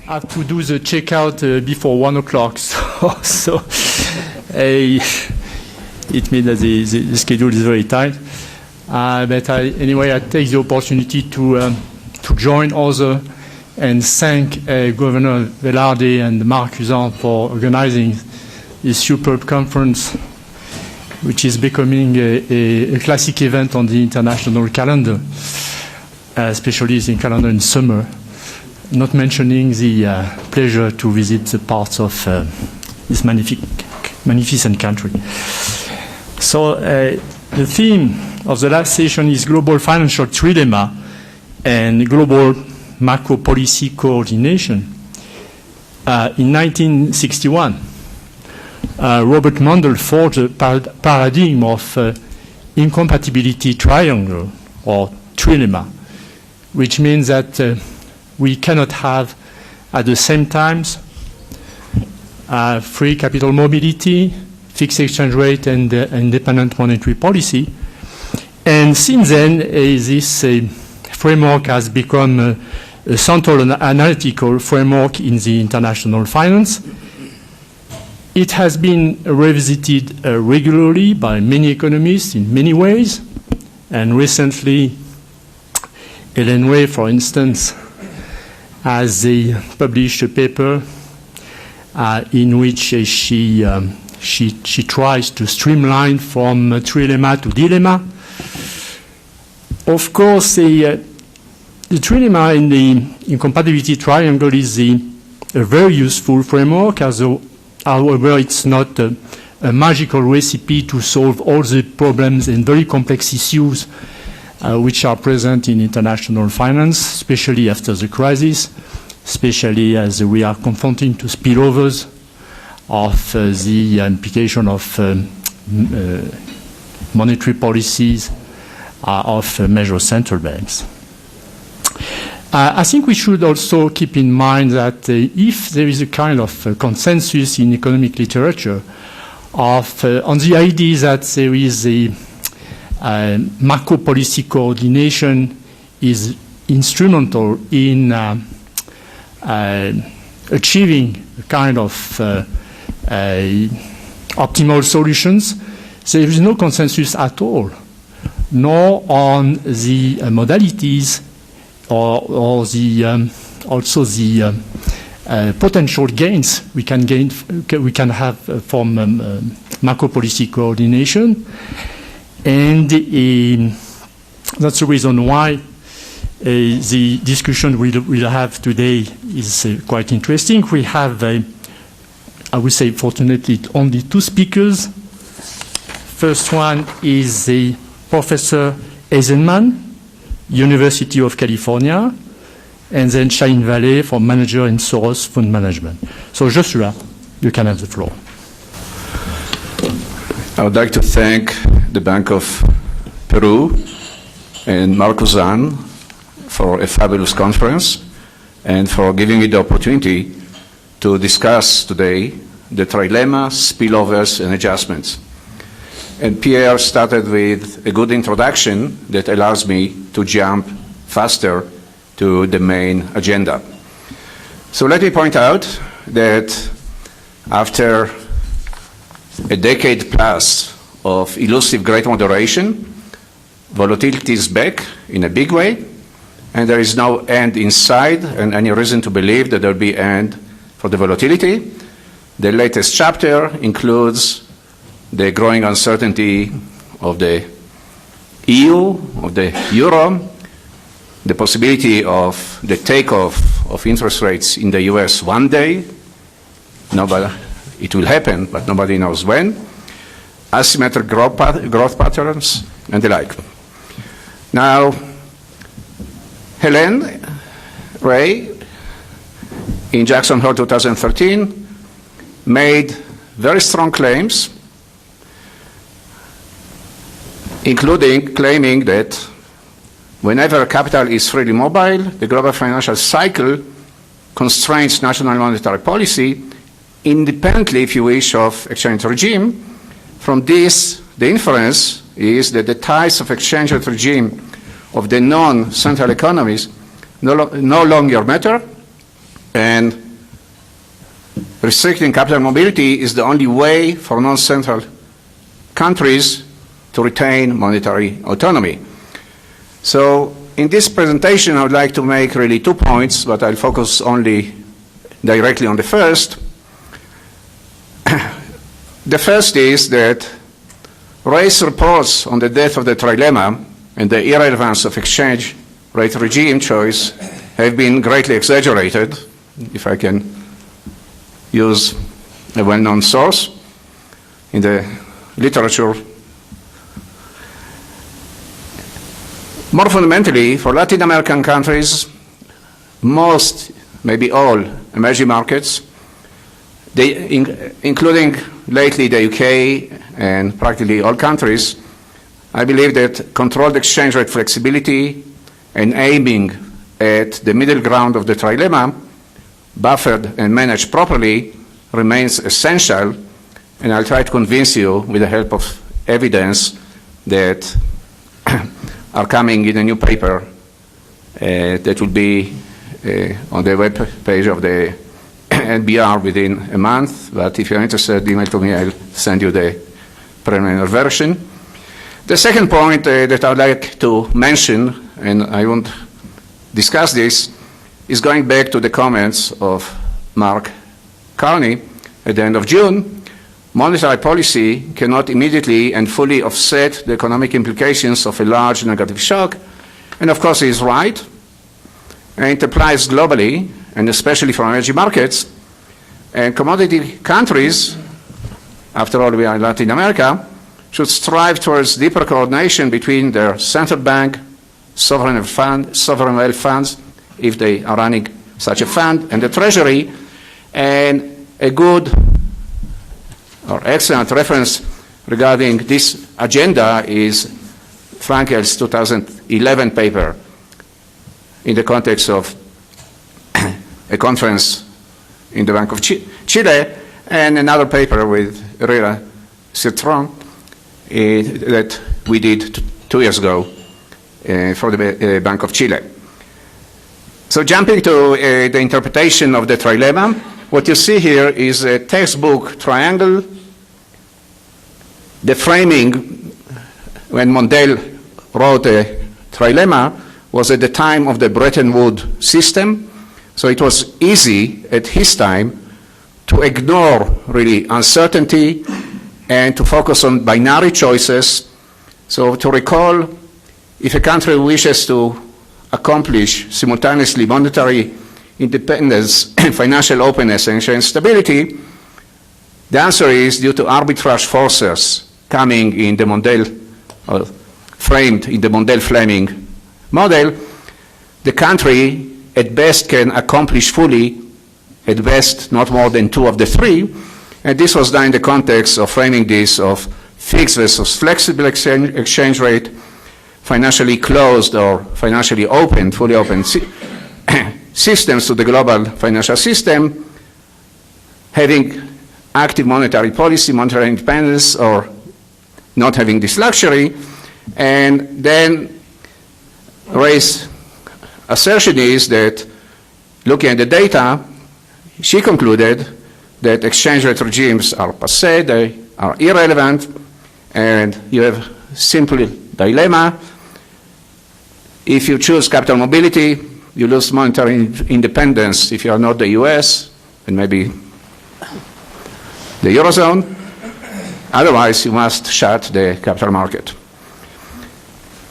have to do the checkout before 1 o'clock. So it means that the schedule is very tight. But anyway, I take the opportunity to join other and thank Governor Velarde and Marc Cusan for organizing this superb conference, which is becoming a classic event on the international calendar, especially the calendar in summer, not mentioning the pleasure to visit the parts of this magnificent country. So the theme of the last session is Global Financial Trilemma and Global Macro Policy Coordination. In 1961, Robert Mundell forged a paradigm of incompatibility triangle or trilemma, which means that we cannot have at the same time free capital mobility, fixed exchange rate, and independent monetary policy. And since then, this framework has become a central analytical framework in the international finance. It has been revisited regularly by many economists in many ways. And recently, Ellen Way, for instance, has published a paper in which she tries to streamline from trilemma to dilemma. Of course, the trilemma in the incompatibility triangle is a very useful framework, however, it's not a magical recipe to solve all the problems and very complex issues which are present in international finance, especially after the crisis, especially as we are confronting to spillovers of the implication of monetary policies of major central banks. I think we should also keep in mind that if there is a kind of consensus in economic literature on the idea that there is a macro policy coordination is instrumental in achieving a kind of optimal solutions, there is no consensus at all, nor on the modalities or also the potential gains we can have from macro policy coordination. And that's the reason why the discussion we'll have today is quite interesting. We have, I would say, fortunately, only two speakers. First one is the Professor Aizenman, University of California, and then Shahin Valley for manager in Soros Fund Management. So Joshua, you can have the floor. I would like to thank the Bank of Peru and Marc Cusan for a fabulous conference and for giving me the opportunity to discuss today the trilemma, spillovers, and adjustments. And Pierre started with a good introduction that allows me to jump faster to the main agenda. So let me point out that after a decade plus of elusive great moderation, volatility is back in a big way, and there is no end in sight and any reason to believe that there will be end for the volatility. The latest chapter includes the growing uncertainty of the EU, of the euro, the possibility of the takeoff of interest rates in the US one day. It will happen, but nobody knows when. Asymmetric growth patterns, and the like. Now, Helen Ray, in Jackson Hole 2013, made very strong claims, including claiming that whenever capital is freely mobile, the global financial cycle constrains national monetary policy, independently, if you wish, of exchange regime. From this, the inference is that the ties of exchange rate regime of the non-central economies no longer matter, And restricting capital mobility is the only way for non-central countries to retain monetary autonomy. So in this presentation, I would like to make really 2 points, but I'll focus only directly on the first. The first is that Ray's reports on the death of the trilemma and the irrelevance of exchange rate regime choice have been greatly exaggerated, if I can use a well-known source in the literature. More fundamentally, for Latin American countries, most, maybe all, emerging markets, including lately the UK and practically all countries, I believe that controlled exchange rate flexibility and aiming at the middle ground of the trilemma, buffered and managed properly, remains essential, and I'll try to convince you with the help of evidence that are coming in a new paper that will be on the web page of the NBR within a month, but if you're interested, email to me, I'll send you the preliminary version. The second point that I would like to mention, and I won't discuss this, is going back to the comments of Mark Carney at the end of June. Monetary policy cannot immediately and fully offset the economic implications of a large negative shock, and of course he's right, and it applies globally, and especially for emerging markets, and commodity countries, after all we are in Latin America, should strive towards deeper coordination between their central bank, sovereign wealth funds, if they are running such a fund, and the Treasury, and a good or excellent reference regarding this agenda is Frankel's 2011 paper in the context of a conference in the Bank of Chile, and another paper with Herrera Citron that we did 2 years ago for the Bank of Chile. So jumping to the interpretation of the trilemma, what you see here is a textbook triangle. The framing, when Mondale wrote a trilemma, was at the time of the Bretton Woods system, so it was easy at his time to ignore really uncertainty and to focus on binary choices. So to recall, if a country wishes to accomplish simultaneously monetary independence, financial openness, and exchange stability, the answer is due to arbitrage forces coming in the Mondale, framed in the Mondale-Fleming model. The country at best can accomplish fully, at best not more than 2 of the 3, and this was done in the context of framing this of fixed versus flexible exchange rate, financially closed or financially open, fully open systems to the global financial system, having active monetary policy, monetary independence, or not having this luxury. And then Ray's assertion is that, looking at the data, she concluded that exchange rate regimes are passé, they are irrelevant, and you have simple dilemma. If you choose capital mobility, you lose monetary independence if you are not the US and maybe the Eurozone. Otherwise, you must shut the capital market.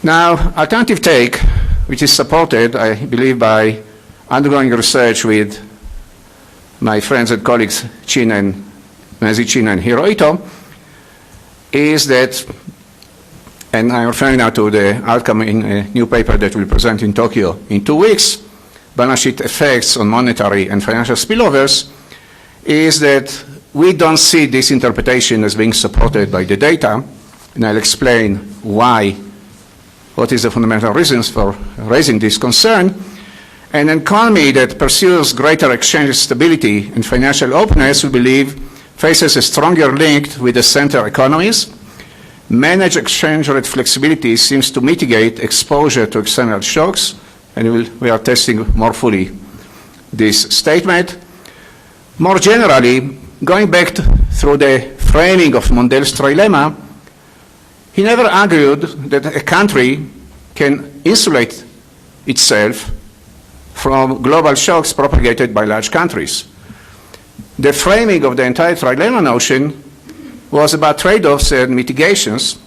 Now, alternative take, which is supported, I believe, by undergoing research with my friends and colleagues Nancy Chin and Hirohito, is that, and I'm referring now to the outcome in a new paper that we'll present in Tokyo in 2 weeks, balance sheet effects on monetary and financial spillovers, is that we don't see this interpretation as being supported by the data, and I'll explain why, what is the fundamental reasons for raising this concern. An economy that pursues greater exchange stability and financial openness, we believe, faces a stronger link with the center economies. Managed exchange rate flexibility seems to mitigate exposure to external shocks, and we are testing more fully this statement. More generally, going back through the framing of Mondel's trilemma, he never argued that a country can insulate itself from global shocks propagated by large countries. The framing of the entire trilemma notion was about trade-offs and mitigations,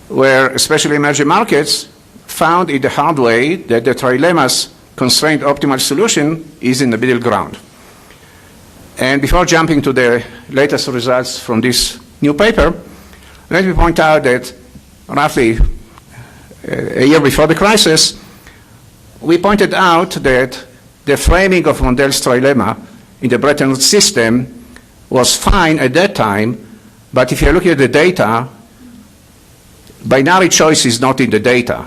where especially emerging markets found it the hard way that the trilemma's constrained optimal solution is in the middle ground. And before jumping to the latest results from this new paper, let me point out that roughly a year before the crisis, we pointed out that the framing of Mondel's trilemma in the Bretton Woods system was fine at that time, but if you look at the data, binary choice is not in the data.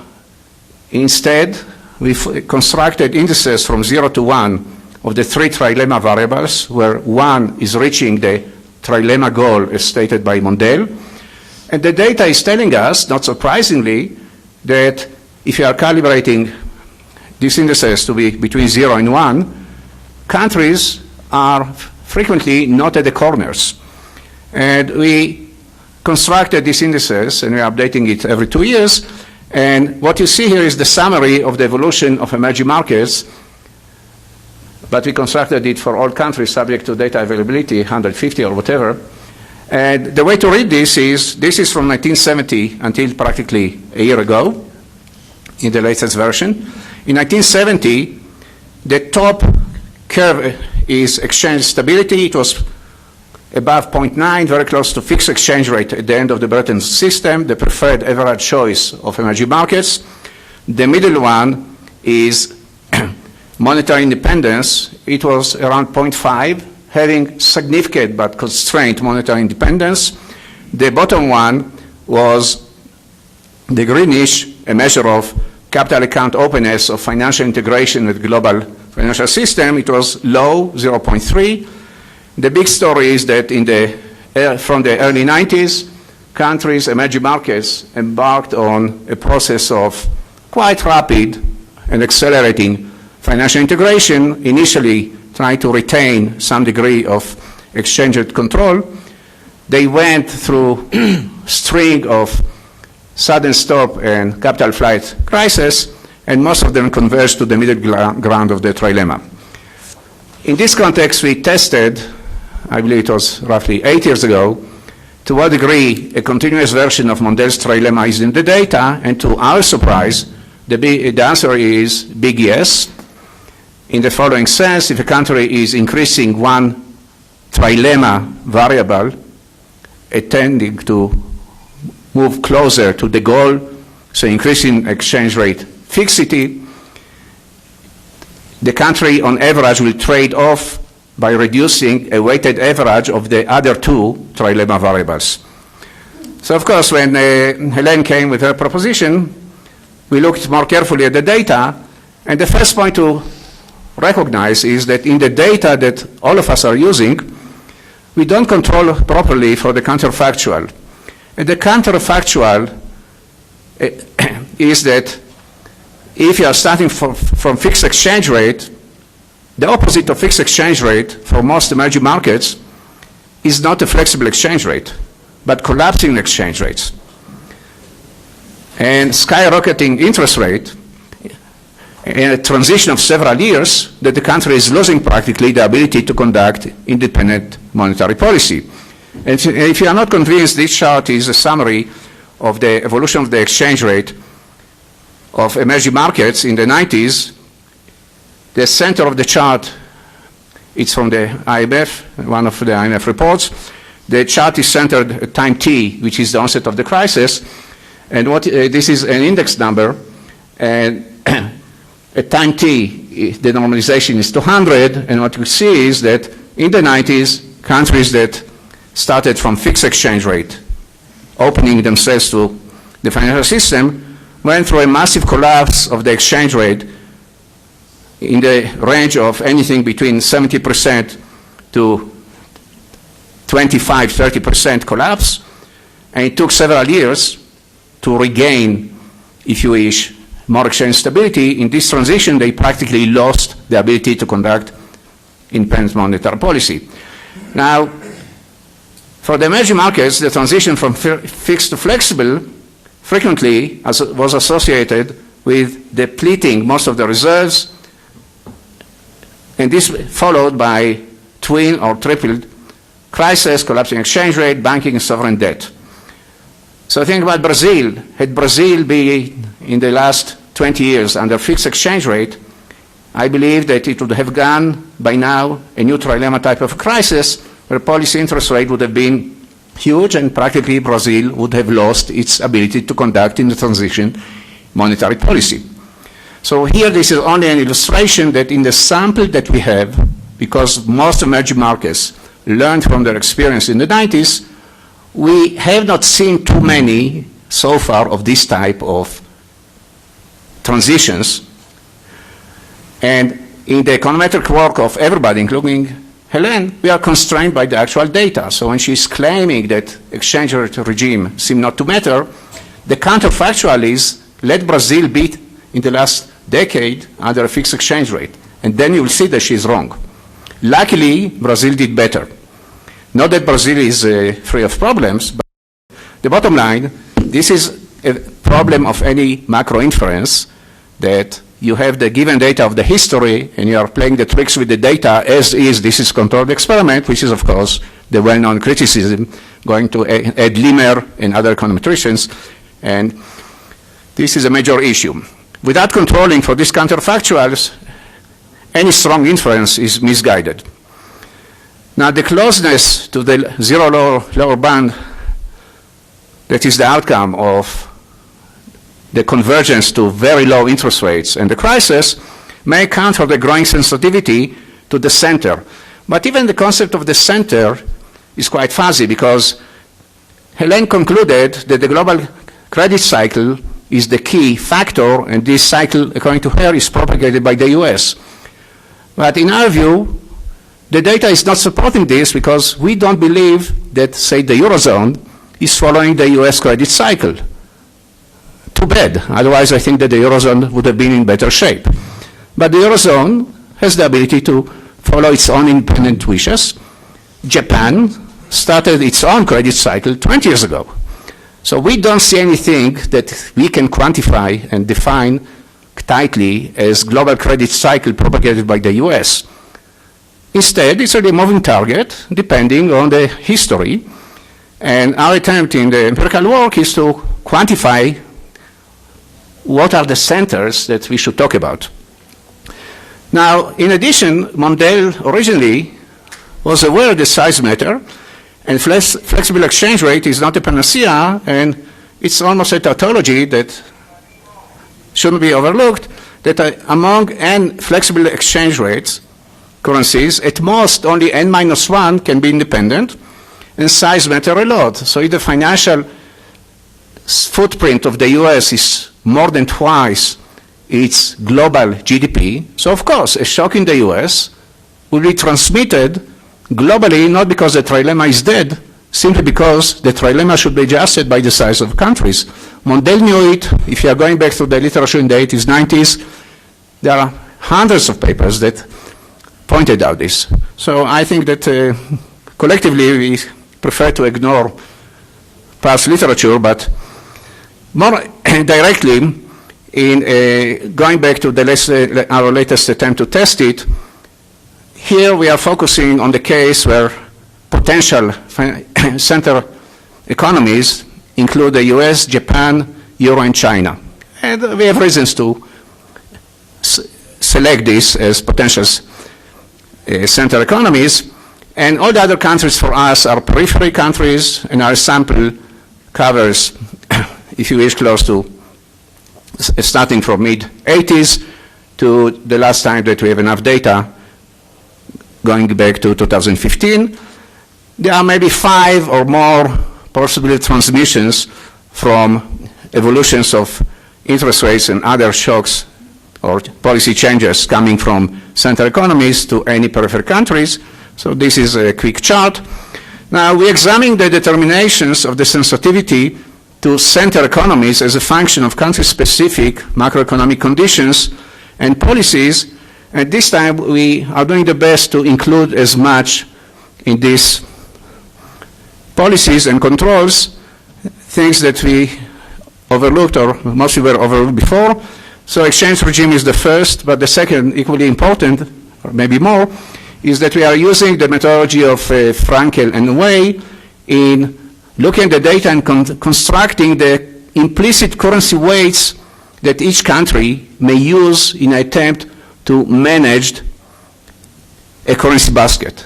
Instead, we constructed indices from 0 to 1 of the 3 trilemma variables, where 1 is reaching the trilemma goal as stated by Mondel. And the data is telling us, not surprisingly, that if you are calibrating these indices to be between 0 and 1, countries are frequently not at the corners. And we constructed these indices, and we are updating it every 2 years. And what you see here is the summary of the evolution of emerging markets, but we constructed it for all countries subject to data availability, 150 or whatever. And the way to read this is from 1970 until practically a year ago in the latest version. In 1970, the top curve is exchange stability. It was above 0.9, very close to fixed exchange rate at the end of the Bretton Woods system, the preferred average choice of emerging markets. The middle one is monetary independence. It was around 0.5, having significant but constrained monetary independence. The bottom one was the greenish, a measure of capital account openness of financial integration with global financial system. It was low, 0.3. The big story is that from the early 90s, countries, emerging markets, embarked on a process of quite rapid and accelerating financial integration, initially trying to retain some degree of exchange rate control. They went through a string of sudden stop and capital flight crisis, and most of them converged to the middle ground of the trilemma. In this context, we tested, I believe it was roughly 8 years ago, to what degree a continuous version of Mondel's trilemma is in the data, and to our surprise, the answer is big yes. In the following sense, if a country is increasing one trilemma variable, tending to move closer to the goal, so increasing exchange rate fixity, the country on average will trade off by reducing a weighted average of the other 2 trilemma variables. So of course, when Helene came with her proposition, we looked more carefully at the data, and the first point to recognize is that in the data that all of us are using, we don't control properly for the counterfactual. And the counterfactual is that if you are starting from fixed exchange rate, the opposite of fixed exchange rate for most emerging markets is not a flexible exchange rate, but collapsing exchange rates. And skyrocketing interest rate in a transition of several years that the country is losing practically the ability to conduct independent monetary policy. And if you are not convinced, this chart is a summary of the evolution of the exchange rate of emerging markets in the 90s. The center of the chart, it's from the IMF, one of the IMF reports. The chart is centered at time t, which is the onset of the crisis. And this is an index number. And at time t, the normalization is 200. And what you see is that in the 90s, countries that started from fixed exchange rate, opening themselves to the financial system, went through a massive collapse of the exchange rate in the range of anything between 70% to 25–30% collapse. And it took several years to regain, if you wish, more exchange stability. In this transition, they practically lost the ability to conduct independent monetary policy. Now, for the emerging markets, the transition from fixed to flexible frequently was associated with depleting most of the reserves, and this followed by twin or tripled crisis, collapsing exchange rate, banking, and sovereign debt. So think about Brazil. Had Brazil been in the last 20 years under fixed exchange rate, I believe that it would have gone by now a new trilemma type of crisis where policy interest rate would have been huge and practically Brazil would have lost its ability to conduct in the transition monetary policy. So here this is only an illustration that in the sample that we have, because most emerging markets learned from their experience in the 90s, we have not seen too many so far of this type of transitions. And in the econometric work of everybody, including Hélène, we are constrained by the actual data. So when she's claiming that exchange rate regime seem not to matter, the counterfactual is let Brazil beat in the last decade under a fixed exchange rate. And then you will see that she's wrong. Luckily, Brazil did better. Not that Brazil is free of problems, but the bottom line, this is a problem of any macro inference, that you have the given data of the history and you are playing the tricks with the data as is. This is controlled experiment, which is, of course, the well-known criticism going to Ed Limer and other econometricians. And this is a major issue. Without controlling for these counterfactuals, any strong inference is misguided. Now, the closeness to the zero lower band, that is the outcome of the convergence to very low interest rates and the crisis, may account for the growing sensitivity to the center. But even the concept of the center is quite fuzzy, because Hélène concluded that the global credit cycle is the key factor, and this cycle, according to her, is propagated by the US. But in our view, the data is not supporting this, because we don't believe that, say, the Eurozone is following the US credit cycle. Too bad. Otherwise, I think that the Eurozone would have been in better shape. But the Eurozone has the ability to follow its own independent wishes. Japan started its own credit cycle 20 years ago. So we don't see anything that we can quantify and define tightly as global credit cycle propagated by the US. Instead, it's a moving target depending on the history. And our attempt in the empirical work is to quantify what are the centers that we should talk about. Now, in addition, Mondale originally was aware that size matter, and flexible exchange rate is not a panacea, and it's almost a tautology that shouldn't be overlooked, that among n flexible exchange rates, currencies, at most only n-1 can be independent, and size matter a lot. So if the financial footprint of the US is more than twice its global GDP, so of course a shock in the US will be transmitted globally, not because the trilemma is dead, simply because the trilemma should be adjusted by the size of countries. Mondale knew it. If you are going back to the literature in the 80s, 90s, there are hundreds of papers that pointed out this. So I think that collectively we prefer to ignore past literature, but more directly, in going back to our latest attempt to test it, here we are focusing on the case where potential center economies include the US, Japan, Euro, and China. And we have reasons to select this as potential center economies. And all the other countries for us are periphery countries, and our sample covers, if you wish, close to starting from mid-80s to the last time that we have enough data, going back to 2015. There are maybe 5 or more possible transmissions from evolutions of interest rates and other shocks or policy changes coming from center economies to any peripheral countries. So this is a quick chart. Now we examine the determinations of the sensitivity to center economies as a function of country-specific macroeconomic conditions and policies, And this time we are doing the best to include as much in these policies and controls, things that we overlooked or mostly were overlooked before. So exchange regime is the first, but the second, equally important, or maybe more, is that we are using the methodology of Frankel and Way in looking at the data and constructing the implicit currency weights that each country may use in an attempt to manage a currency basket.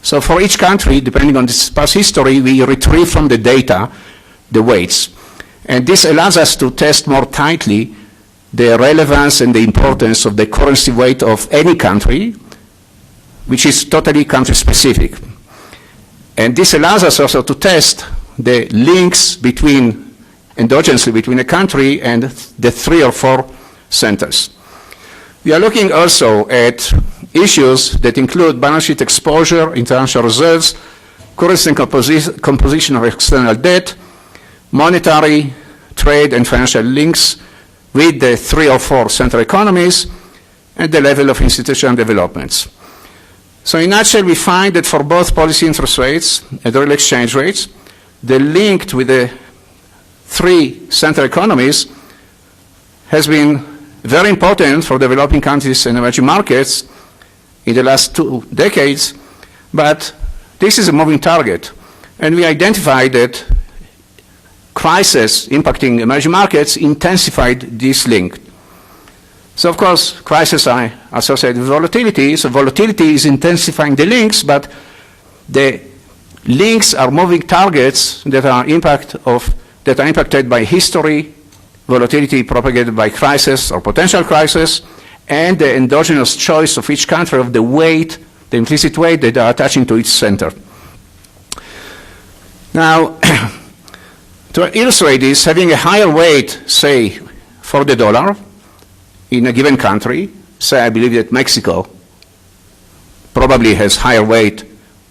So for each country, depending on its past history, we retrieve from the data the weights. And this allows us to test more tightly the relevance and the importance of the currency weight of any country, which is totally country-specific. And this allows us also to test the links endogenously between a country and the 3 or 4 centers. We are looking also at issues that include balance sheet exposure, international reserves, currency and composition of external debt, monetary, trade, and financial links with the 3 or 4 central economies, and the level of institutional developments. So in a nutshell, we find that for both policy interest rates and real exchange rates, the link with the 3 central economies has been very important for developing countries and emerging markets in the last 2 decades, but this is a moving target. And we identified that crisis impacting emerging markets intensified this link. So of course, crises are associated with volatility, so volatility is intensifying the links, but the links are moving targets that are impacted by history, volatility propagated by crisis or potential crisis, and the endogenous choice of each country of the weight, the implicit weight that are attaching to each center. Now, to illustrate this, having a higher weight, say, for the dollar in a given country, say I believe that Mexico probably has higher weight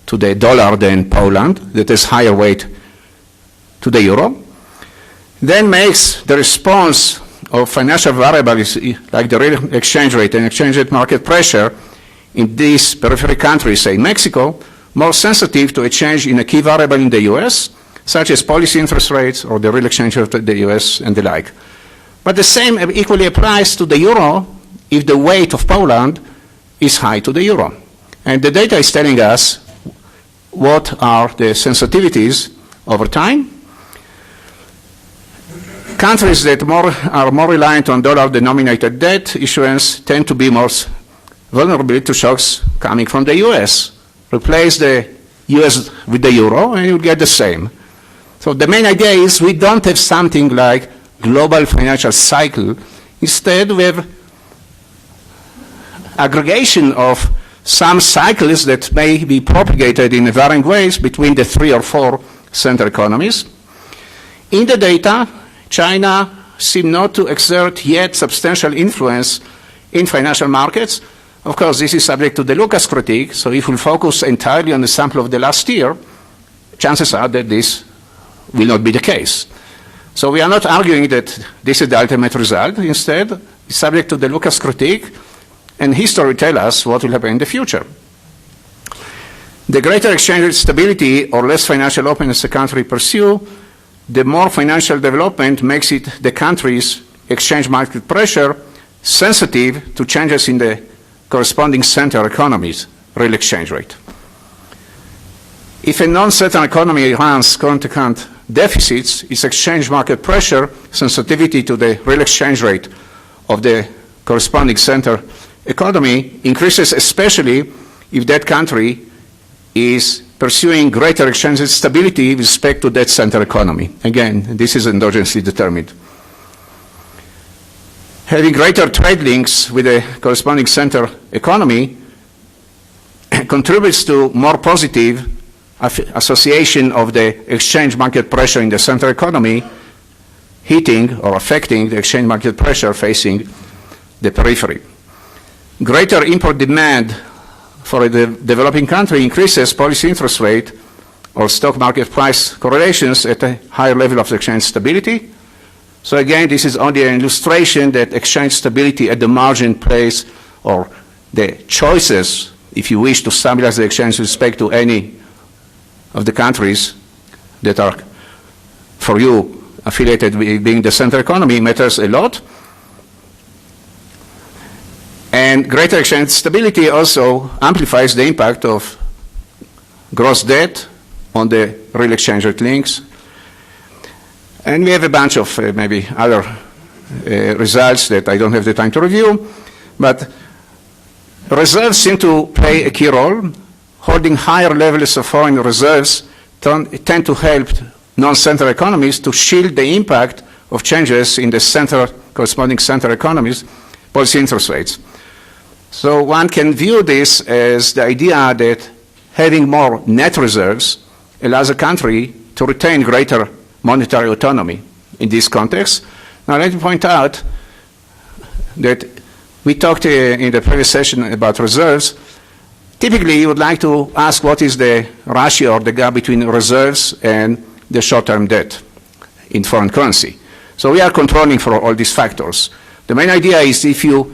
to the dollar than Poland, that has higher weight to the euro, then makes the response of financial variables like the real exchange rate and exchange rate market pressure in these periphery countries, say Mexico, more sensitive to a change in a key variable in the US, such as policy interest rates or the real exchange rate of the US and the like. But the same equally applies to the euro if the weight of Poland is high to the euro. And the data is telling us what are the sensitivities over time. Countries that are more reliant on dollar-denominated debt issuance tend to be more vulnerable to shocks coming from the US. Replace the US with the euro and you'll get the same. So the main idea is we don't have something like global financial cycle. Instead, we have aggregation of some cycles that may be propagated in varying ways between the 3 or 4 central economies. In the data, China seemed not to exert yet substantial influence in financial markets. Of course, this is subject to the Lucas critique, so if we focus entirely on the sample of the last year, chances are that this will not be the case. So we are not arguing that this is the ultimate result. Instead, it's subject to the Lucas critique, and history will tell us what will happen in the future. The greater exchange rate stability or less financial openness a country pursue, the more financial development makes it the country's exchange market pressure sensitive to changes in the corresponding center economy's real exchange rate. If a non-certain economy runs current-account deficits, its exchange market pressure sensitivity to the real exchange rate of the corresponding center economy increases, especially if that country is pursuing greater exchange rate stability with respect to that center economy. Again, this is endogenously determined. Having greater trade links with the corresponding center economy contributes to more positive association of the exchange market pressure in the center economy hitting or affecting the exchange market pressure facing the periphery. Greater import demand for a developing country increases policy interest rate or stock market price correlations at a higher level of exchange stability. So again, this is only an illustration that exchange stability at the margin plays or the choices, if you wish to stabilize the exchange with respect to any of the countries that are, for you, affiliated with being the center economy, matters a lot. And greater exchange stability also amplifies the impact of gross debt on the real exchange rate links. And we have a bunch of maybe other results that I don't have the time to review, but reserves seem to play a key role. Holding higher levels of foreign reserves tend to help non-center economies to shield the impact of changes in the corresponding center economies' policy interest rates. So one can view this as the idea that having more net reserves allows a country to retain greater monetary autonomy in this context. Now let me point out that we talked in the previous session about reserves. Typically you would like to ask what is the ratio or the gap between reserves and the short-term debt in foreign currency. So we are controlling for all these factors. The main idea is if you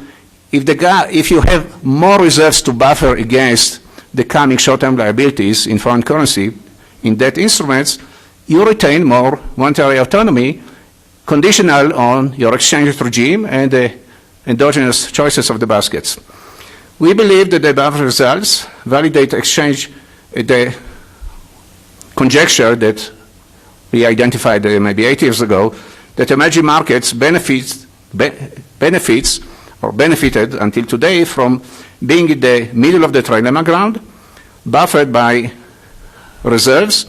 have more reserves to buffer against the coming short-term liabilities in foreign currency, in debt instruments, you retain more monetary autonomy conditional on your exchange rate regime and the endogenous choices of the baskets. We believe that the above results validate the conjecture that we identified maybe 8 years ago, that emerging markets benefited until today from being in the middle of the trilemma ground, buffered by reserves,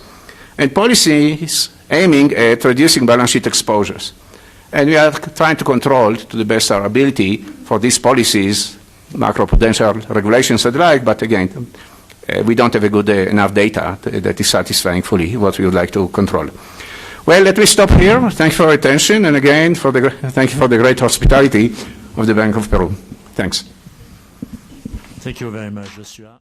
and policies aiming at reducing balance sheet exposures. And we are trying to control, to the best of our ability, for these policies, macroprudential regulations and the like, but again, we don't have a good enough data that is satisfying fully what we would like to control. Well, let me stop here. Thank you for your attention, and again, thank you for the great hospitality of the Bank of Peru. Thanks. Thank you very much, Joshua.